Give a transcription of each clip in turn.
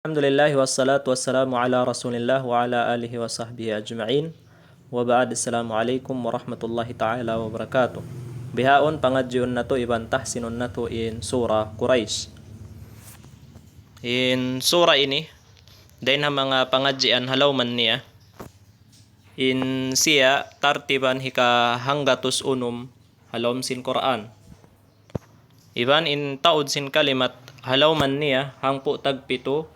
Alhamdulillah wassalatu wassalamu ala Rasulillah wa ala alihi wa sahbihi ajma'in. Wa ba'd, assalamualaikum warahmatullahi ta'ala wabarakatuh. Bihaon pangadyon na to ibantah sinon na to in surah Quraish. In surah ini dahil na mga pangadyan halaw man niya. In siya tartiban hika hanggatus unum halawm sin Quran. Iban in taud sin kalimat halaw man niya hangpo tagpito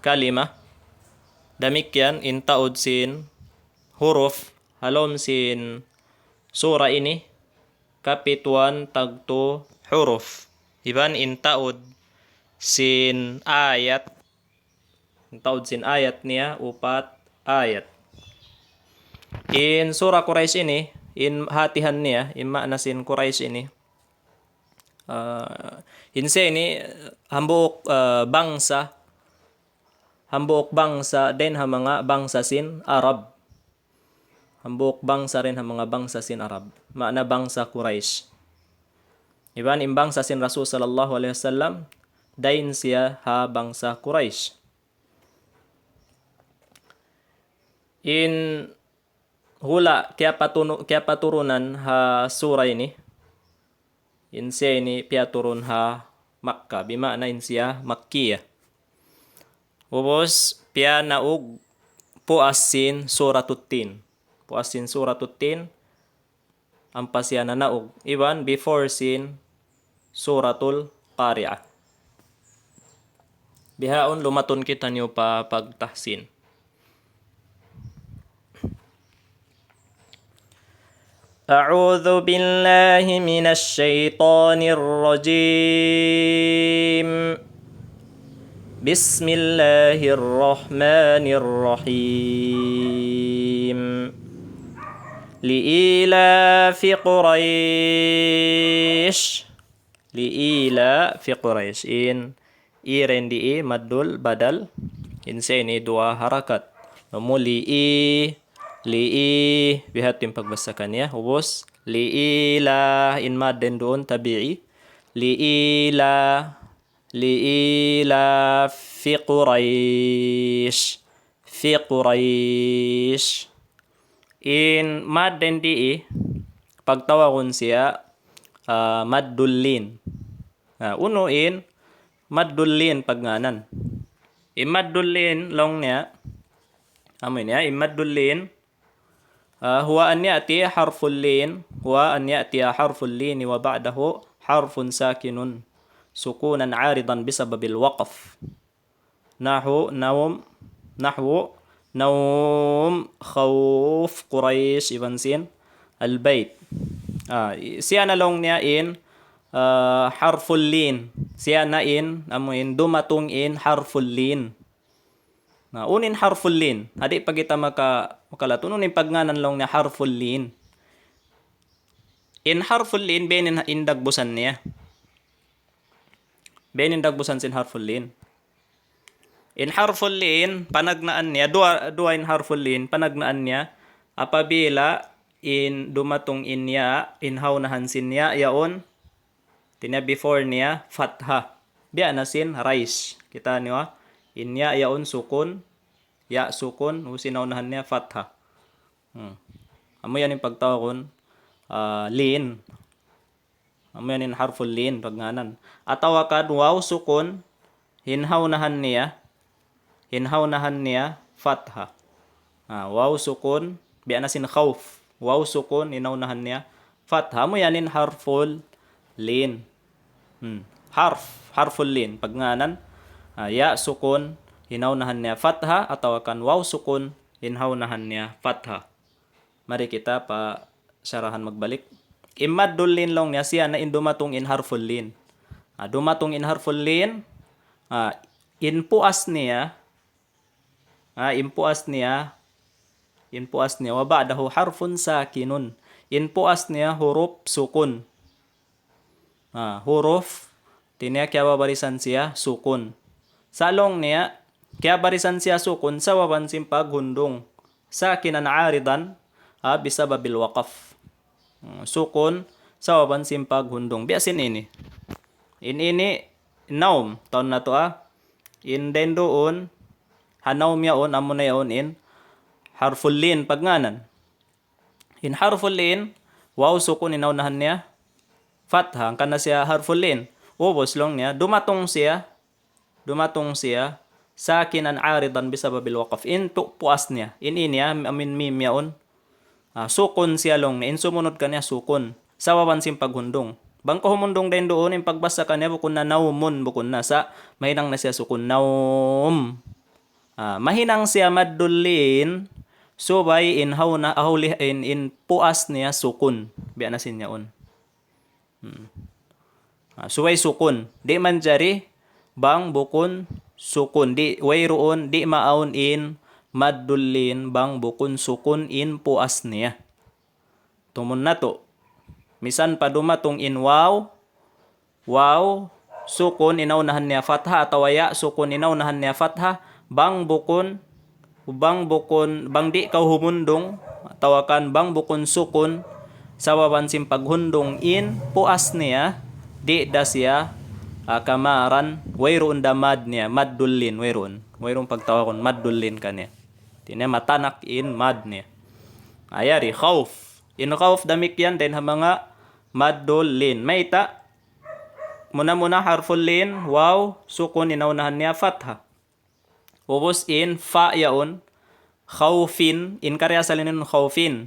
kalima. Demikian in taud sin huruf halom sin surah ini kapituan tagto huruf. Iban in taud sin ayat niya upat ayat. In surah Quraish ini in hatihan niya in makna sin Quraish ini inse ini hambuk bangsa din ha mga bangsa sin Arab. Hambuk bangsa rin ha mga bangsa sin Arab. Makna bangsa Quraish. Iban in bangsa sin Rasul sallallahu alaihi wasallam dain siya ha bangsa Quraish. In hula kaya paturunan ha surah ini. In siya ini piaturun ha Makkah. Bimana in siya Makkiyah. Ubos pia naug puasin suratul tin. Puasin suratul tin ampas siya na naug. Iban before sin suratul Qari'ah. Bihaon lumaton kita niyo pa pagtahsin. A'udzu billahi minasy syaithanir rajim. Bismillahirrahmanirrahim. Li'ilafi Quraish. Li'ilafi Quraish. In irendi maddul badal. Insa ini dua harakat. Namu li'i bihat yung pagbasakan ya. Hubos li'ila in madden doon tabi'i. Li'ila fi Quraish. In madden di pagtawakon siya maddullin. Uno in maddullin pagnganan. In maddullin long niya amin ya in maddullin huwa an ya'ti harful lin wa ba'dahu harfun sakinun sukunan 'aridan bisababil waqf. Nahwu nawm khawf Quraish ibn sin al-bait. Siya na long niya in harful lin. Siya na in amuin dumatong in harful lin. Unin harful lin. Adi pag kita makalaton unin pagnganan long niya harful lin. In harful lin benin indagbusan niya. Benin dagbusan sin harful lin. In harful lin panagnaan niya dua in harful lin panagnaan niya apabila in dumatong in ya in hawnahan sin ya yaon tinya before niya fatha. Biya na sin rais. Kita niyo in ya yaon sukun ya sukun usinawnahan niya fatha. Amo yan yung pagtawakon lin. Amo yan yung harful lin pagnganan. Atawakad waw sukun hinhawnahan niya fatha. Waw sukun biya na sin khawf. Waw sukun hinhawnahan niya fatha. Amo yan yung harful lin. Harful lin pagnganan. Ya sukun hinhawnahan niya fatha atau akan waw sukun hinhawnahan niya fatha. Mari kita pa syarahan magbalik. Imaddul lin long niya siya na indumatong in harful lin. Dumatong in harful lin inpuas niya wa ba'dahu harfun sakinun. Inpuas niya huruf sukun. Huruf tinya kaya babarisan siya sukun. Salong niya kaya barisan siya sukun sa wabansin paghundong. Sakinan 'aridan bisababil waqaf. Sukun sa wabansin paghundong. Biasin ini. In ini naum taon na to In then doon, hanaw yaon, amo na yaon in harful lin pagnganan. In harful lin, waw sukun inaunahan niya fatha, ang kana siya harful lin. Ubos lang niya, dumatong siya sakinan aridan bisababil waqaf. In puas niya, in niya, amin mim yaon. Sukun siya long in sumunod kanya sukun sa wawansim paghundong. Bangko humundong din doon yung pagbasa kanya bukun na naumun bukun na sa mahinang na siya sukun naum. Mahinang siya madulin subay in how na ahuli in puas niya sukun. Biya na sinyaon. Subay sukun. Di man jari bang bukun sukun. Di wayroon di maun in madulin bang bukun sukun in puas niya. Tumun na to. Misan pa dumatong in waw, sukun inaunahan niya fatha atau ya sukun inaunahan niya fatha, bang di kau humundong, tawakan bang bukun sukun, sa wawansim paghundong in puas niya, di da siya kamaran, wayroon da mad niya, maddulin, wayroon pagtawakon, maddulin ka niya. Tinya matanak in mad niya. Ayari, khawf. In khawf damik yan, din ha mga maddulin. Mayta, muna harful lin, waw, sukun inaunahan niya fatha. Ubos in fa yaon, khawfin, in karya salinin khawfin.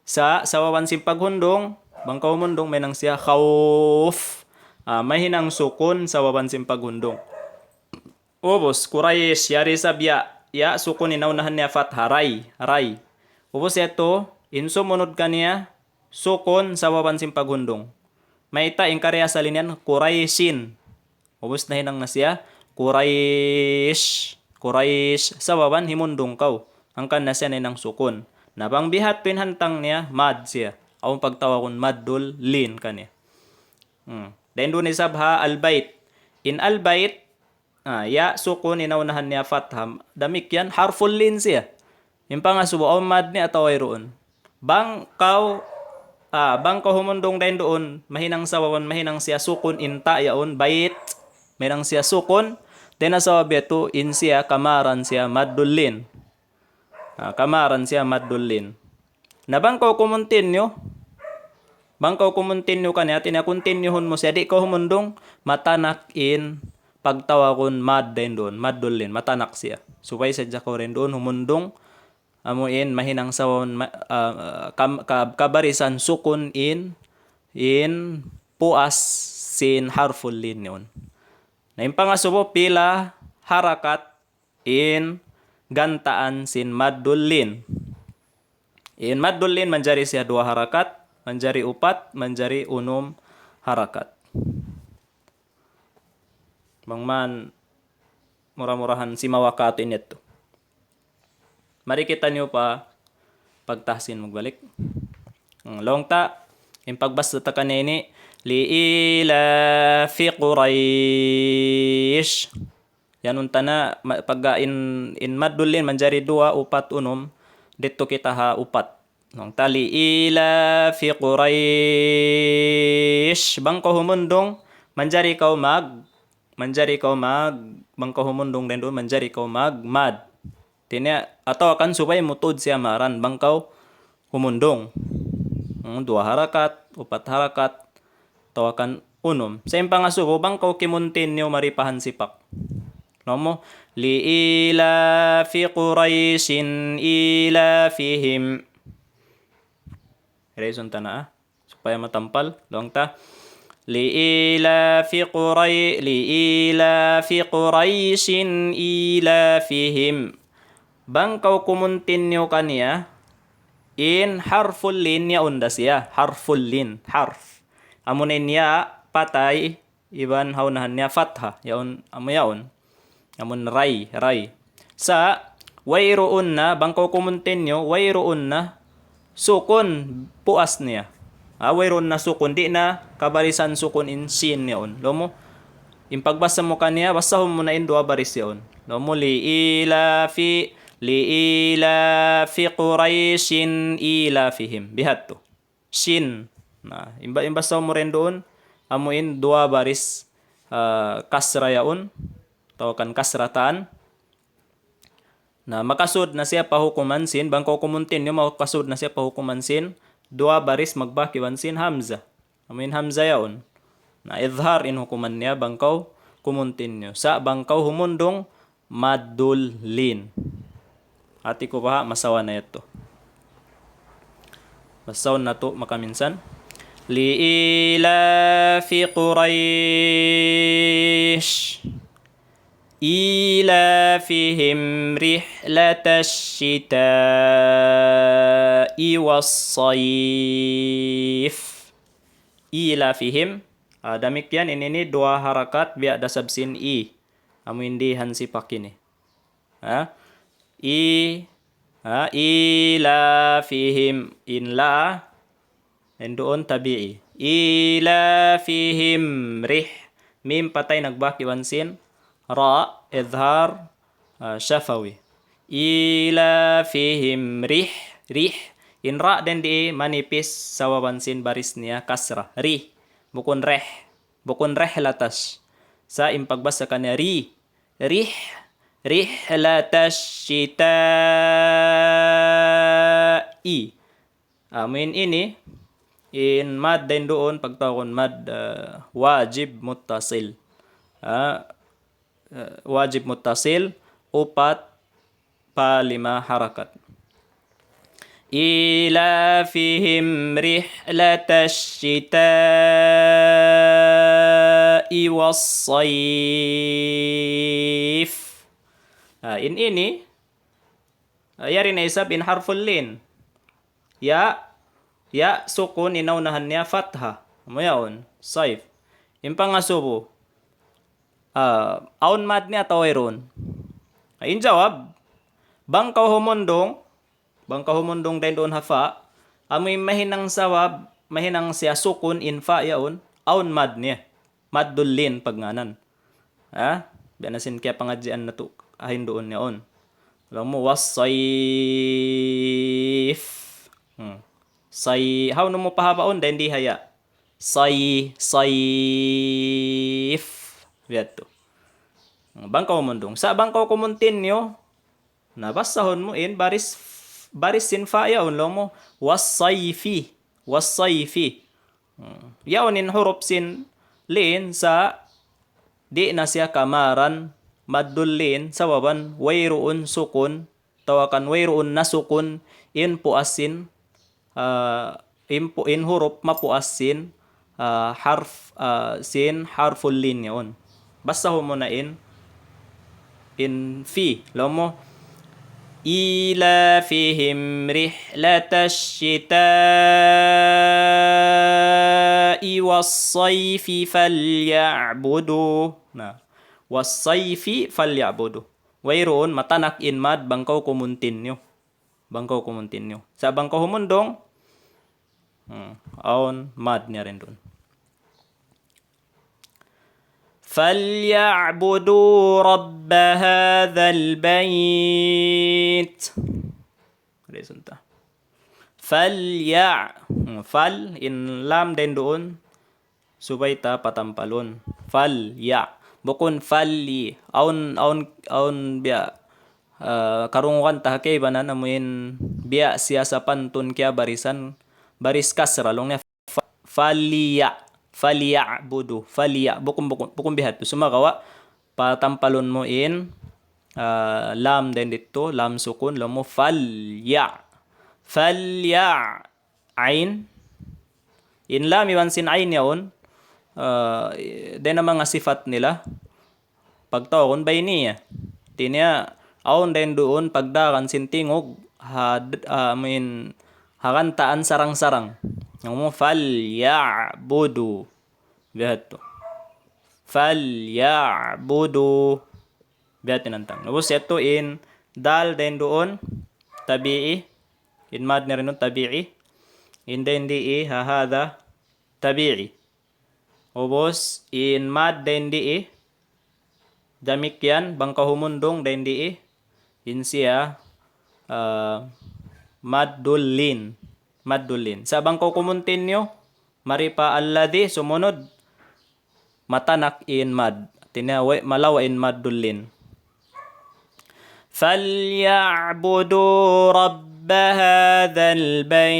Sa wawansim paghundong, bangkaw mundong may nang siya khawf. May hinang sukun sa wawansim paghundong. Ubos, Quraish, yari sabya, ya sukun inaunahan niya fatha, ray. Ubos ito, in sumunod kaniya, sukun sa wawansim paghundong. May ita in karya sa linyan, Quraishin. Ubos na hinang na siya, Quraish. Sa wawan himundong kaw. Ang kan na siya ng sukun. Nabang bihat pinhantang niya, mad siya. Awang pagtawakon maddul lin kaniya. Then doon isabha albayt. In albayt, ya sukun inaunahan niya fatha. Damik yan, harful lin siya. Yung pangasubo, awang mad niya ataway roon. Bangkaw humundong din doon, mahinang sawawan, mahinang siya sukun inta yaon, bayit, mahinang siya sukun, then nasawabi ito, in siya, kamaran siya, maddulin. Na bangkaw kumuntinyo ka niya, tinakontinyuhon mo siya, di ka humundong, matanak in, pagtawakon mad din doon, maddulin, matanak siya. Supay sadya ko rin doon, humundong, amuin mahinang sawon kabarisan sukun in puas sin harful lin yun. Na yung pangasubo pila harakat in gantaan sin maddulin. In maddulin manjari siya 2 harakat, manjari 4, manjari 6 harakat. Bangman murah-murahan si mawakatin ito. Mari kita nyo pa pagtasin magbalik. Long ta, yung pagbasta ta kanini, liila fi Quraish. Yan unta na, pag in maddulin, manjari 2, 4, 6, dito kita ha 4. Long ta, liila fi Quraish. Bangko humundong, manjari kau mag, bangko humundong din doon, manjari kau mad. Tinya atau akan subay mutod siya maran bangkaw humundong. 2 harakat, 4 harakat, tawakan unom. Sa impang asubo bangkaw kimuntinyo maripahan sipak. Nomo liila fi Quraishin ila fihim. Reason tana supaya matampal long ta. liila fi Quraishin ila fihim. Bangkaw kumuntinyo kaniya in harful lin ya unda siya. Harful lin, harf. Amunin niya patay, iban haunahan niya fatha. Yaon, yaon. Amun ray. Sa wayroon na, bangkaw kumuntinyo, wayroon na sukun puas niya. Wayroon na sukun, di na kabarisan sukun in sin yaon. Lomo, yung pagbasa mo kaniya, basta mo na in 2 baris yaon. Lomo liila fi Quraishin ila fihim. Bihat to. Shin. Imbasa mo rin doon. Amuin 2 baris kasra yaon. tawakan kasratan na makasud na siya pahukumansin bangko kumuntin yung makasud na siya pahukumansin dua baris magbakiwansin hamza amin hamza yaon na idhar in hukuman niya bangkaw kumuntin nyo sa bangkaw humundong madul lin. Ati ko pa masawa na ito. Masaw na to makaminsan. Liilafi Quraysh ilafihim rihlatash shita'i was-sayf. Ilafihim damikyan ini dua harakat biya dasabsin i. Amu hindi hansi pakini. Ila fihim inla doon tabi'i. Ila fihim rih mim patay nagbakiwansin ra idhar syafawi. Ila fihim rih in ra den di manipis sa wawansin baris niya kasra ri bukun reh latas sa impagbasa kanya rih rihlatash shita'i. Amin ini in mad din doon pagtawon mad wajib muttasil. Wajib muttasil 4-5 harakat. Ila fihim rihlatash shita'i was-sayf. In ini yari na isab in harful lin. Ya sukun inaunahan niya fatha. Mayaon saif. In pangasubo aun mad niya tawairon. In jawab bangkaw humundong din doon hafa amoy mahinang sawab mahinang siya sukun in fa yaon aun mad niya maddul lin pagnganan. Banasin kaya pangadjian na to ahin doon yaon. Alam mo was-sayf. How no mo pahabaon din di haya. Sayf. Biyato. Bangkaw mundong. Sa bangkaw kumuntin nyo, nabasahon mo in baris sin fa yaon lang mo was-sayfi. Yaon in huruf sin lin sa di na siya kamaran maddulin sa wawan wayruun sukun tawakan wayruun nasukun in puasin in huruf mapuasin harf sin harful lin yon basta mo na in fi mo ila fihim rihlatash shita'i was-sayfi falyabudu was-sayfi falyabudu. Wayroon matanak in mad bangkaw kumuntinyo. Sa bangkaw humundong aon mad niya rin doon. Falyabudu rabb hadzal bait. Resunta. Fal in lam din doon subayta patampalon. Bukun falli aun biya karungukan tahake banan amuin biya siya sa pantun kya barisan baris kasra long niya falyabudu bukun bihat to sumagawa patampalon mo in lam din dito lam sukun lo mo falya ain in lam iwan sin ain yaon din ang mga sifat nila pagtawon bay niya tinya aon din doon pagdakan sintingog hakantaan sarang-sarang mo falyabudu bihat to falyabudu bihat tinantang tapos ito in dal din doon tabi'i in mad na rin tabi'i in din di hahada tabi'i ubos in mad din di damikyan bangka humundong din di in siya maddulin sa bangka kumuntinyo maripa alladhi sumunod matanak in mad Tinawi malawain maddulin. فليعبدوا رب هذا البيت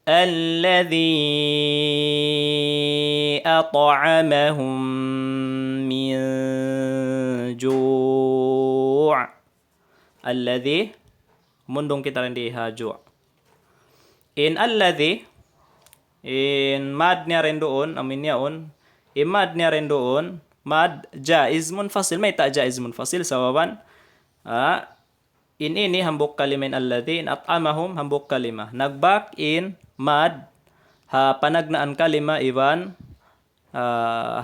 الذي أطعمهم من جوع. الذي mundong kita rin di hajo. In alladhi, in mad niya rin doon, amin yaon, in mad niya rin doon, mad jaiz munfasil, may ta jaiz munfasil sa wawan. In ini hambuk kalima in alladhi, in at'amahum hambuk kalima. Nagbak in mad ha panagnaan kalima iwan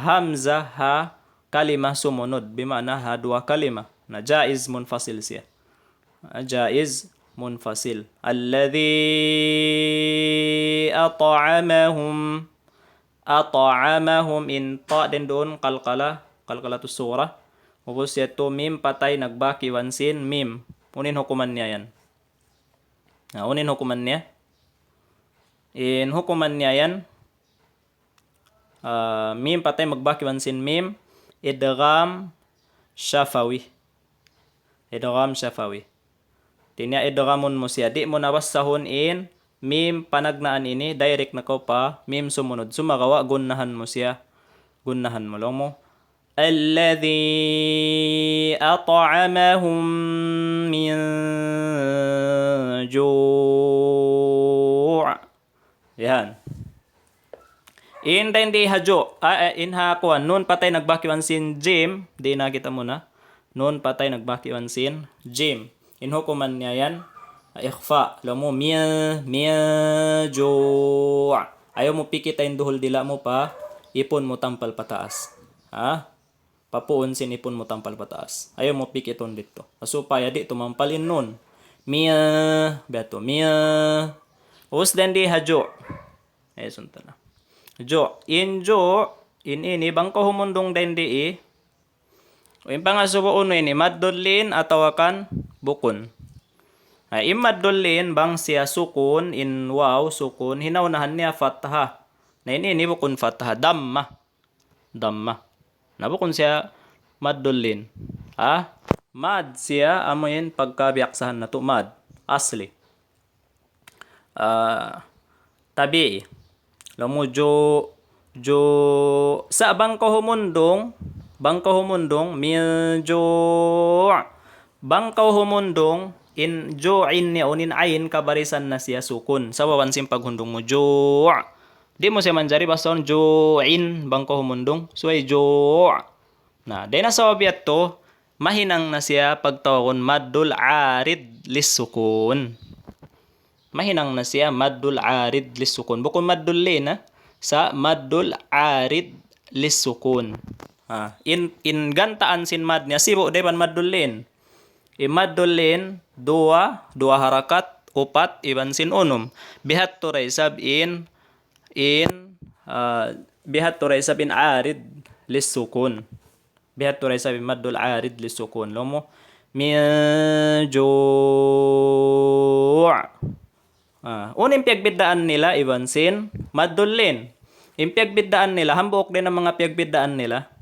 hamzah ha kalima sumunod, bimana ha dua kalima. Na jaiz munfasil siya. Jaiz munfasil. Alladhi at'amahum in ta din doon kalkalatus surah. Tapos ito mim patay nagbaki wansin mim. Unin hukuman niya yan. Unin hukuman niya. In hukuman niya yan. Mim patay magbaki wansin mim. Idgham syafawi. Idgham syafawi. Tinya idghamun mo siya. Di mo nawasahon in mim panagnaan ini, direct na ko pa, mim sumunod. Sumagawa, gunahan mo siya. Gunahan mo lang mo. Alladhi at'amahum min ju'. Yan. In din di hajo. In ha kuan. Nun patay nagbakiwan sin jim. Di na kita muna. Nun patay nagbakiwan sin jim. In hukuman niya yan. Ikhfa. Alam mo, miya ju'. Ayaw mo pikitain duhol dila mo pa. Ipon mo tampal pataas. Papuon sin ipon mo tampal pataas. Ayaw mo pikiton dito. Supaya di tumampalin nun. Miya. Beto. Miya. Us din di hajo. Sunta na. Jo. In jo. In ini. Bangko humundong din di yung pangasubo uno ini. Maddulin atawakan bukun. Imaddulin bang siya sukun. In waw sukun. Hinaunahan niya fatha. Na ini bukun fatha. Damma. Nabukun siya maddulin. Mad siya amoyin pagkabiyaksahan na to. Mad. Asli. Tabi. Lamu jo sa bangko humundong miljo bangko humundong in jo'in niya unin ayin kabarisan na siya sukun. Sa wawansin paghundong mo jo'. Di mo siya manjari basta jo'in bangko humundong. So ay jo'. Na, dahil na sa wabiat to, mahinang na siya pagtawakon maddul arid lissukun. Mahinang na siya maddul arid lissukun. Bukon maddul lin sa maddul arid lissukun. In gantaan sin mad niya sibo depan maddul lin. Maddul lin dua harakat upat iban sin unum. Bihat to raisab in bihat to raisab in arid lissukun. Bihat to raisab in maddul arid lissukun. Lomo min ju'. Unim piyagbiddaan nila iban sin maddulin. Impiyagbiddaan nila hambok din ang mga piyagbiddaan nila.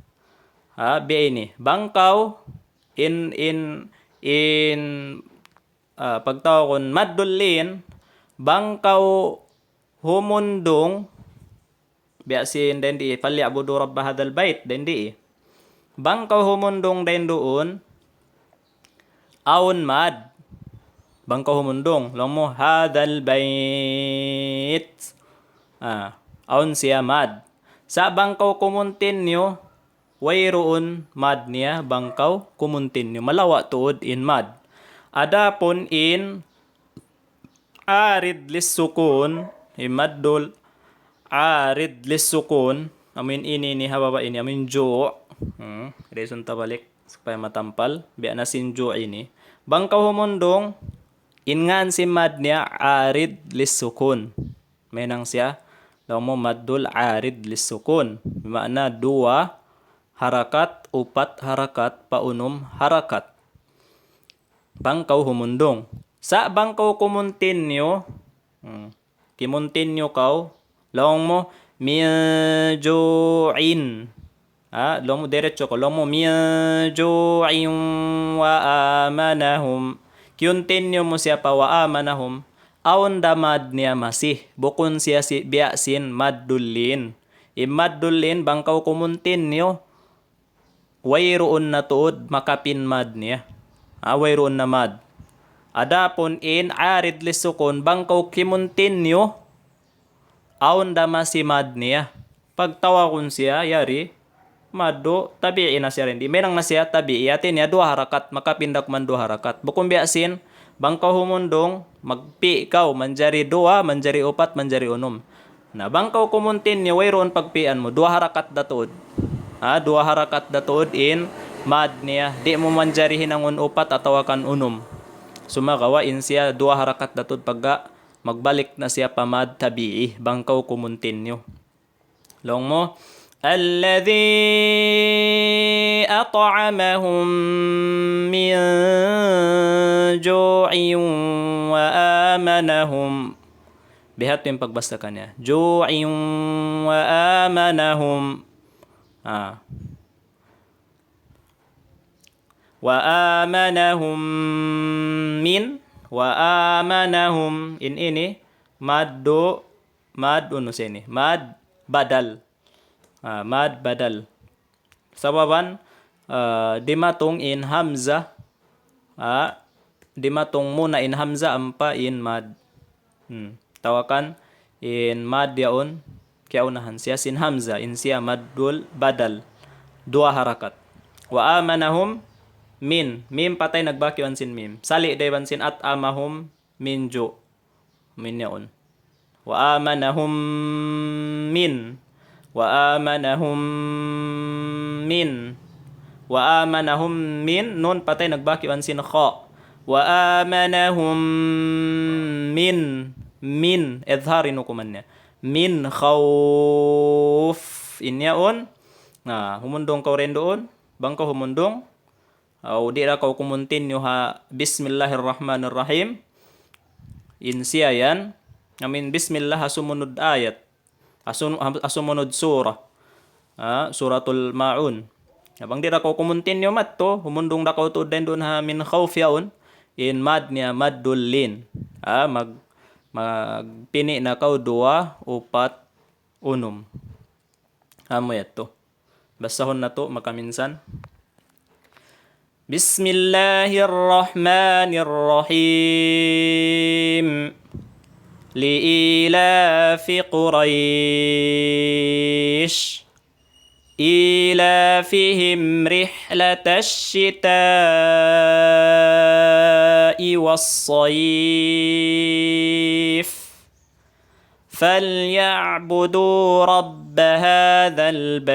Biya ini bangkaw in pagtawag kon maddulin bangkaw humundong biya sin den di falyabudu rabb hadzal bait den di bangkaw humundong den doon aun mad bangkaw humundong lang mo hadzal bait aun siya mad sa bangkaw kumuntinyo wayroon mad niya bangkaw kumuntinyo malawa tuod in mad. Adapon in arid lissukun imaddul arid lissukun amin ini ni hababa ini amin jo. Reason tabalik supaya matampal biya na sin jo ini bangkaw humundong ingan si mad niya arid lissukun menang siya law mo maddul arid lissukun bimana dua harakat upat harakat paunum harakat bangkaw humundong sa bangkaw kumuntinyo kimuntinyo kaw lawang mo min ju'in. Lomo diretso ko. Lomo min ju'in wa amanahum. Continue mo siya pa wa amanahum. Aon damad niya masih. Bukon siya si biasin maddulin. Imaddulin bangkaw kumuntinyo. Wayroon na tuod makapin mad niya. Wayroon na mad. Adapon in arid lisukon bangkaw kimuntinyo. Aon dama si mad niya. Pagtawa kun siya, yari, maddo, tabi'i na siya rin. Di menang na siya, tabi'i. Atin niya, 2 harakat, makapindak man 2 harakat. Bukong biasin, bangkaw humundong, magpi ikaw, manjari 2, manjari 4, manjari 6. Na bangkaw kumuntin niya, wayroon pagpian mo, 2 harakat datod. 2 harakat datod in mad niya. Di mo manjari hinangon 4, atawakan 6. Sumagawa in siya, 2 harakat datod pagka magbalik na siya pamad tabi'i. Bangkaw kumuntin niyo. Long mo, الذي أطعمهم من جوع وآمنهم. Bihat yung pagbasta kanya. جوع وآمنهم. وآمنهم من وآمنهم in ini mad uno sini mad badal. Mad badal. Sababan dimatong in hamza. Dimatong muna in hamza ampa in mad. Tawakan in mad yaon kaya unahan siya sin hamza in siya madul badal. 2 harakat. Wa amanahum min. Mim patay nagbakyoan sin mim. Sali dayban sin at amahum min jo. Min yaon. Wa amanahum min. Wa amanahum min. Wa amanahum min. Nun patay nagbakyoan sin kha. Wa amanahum min. Min. Edharin ukuman niya. Min khawf. Inyaon. Humundong ka rin doon. Bangka humundong. O di ra ka kumuntin nyo ha. Bismillahirrahmanirrahim. Insiya yan. Bismillah sumunod ayat. Asumunod surah. Suratul Ma'un. Abang di ra ko kumuntin nyo mat to. Humundong da ko to din doon ha min khawf yaon. In mad niya maddul lin. Magpini na kaw 2, 4, 6. Amo yato. Basahon na to makaminsan. Bismillahirrahmanirrahim. لإيلاف قريش إيلافهم رحلة الشتاء والصيف فليعبدوا رب هذا البيت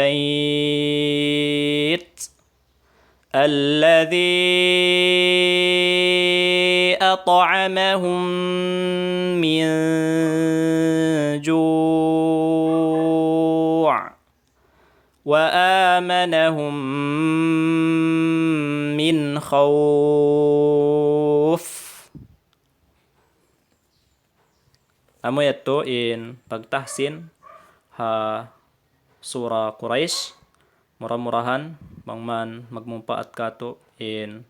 الذي أطعمهم من جوع وآمنهم من خوف. Amo yato in pagtahsin ha surah Quraisy. Murah-murahan mangman magmumpaat kato in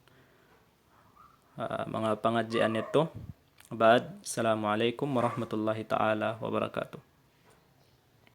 mga pangadjian nito. Assalamualaikum warahmatullahi taala wabarakatuh.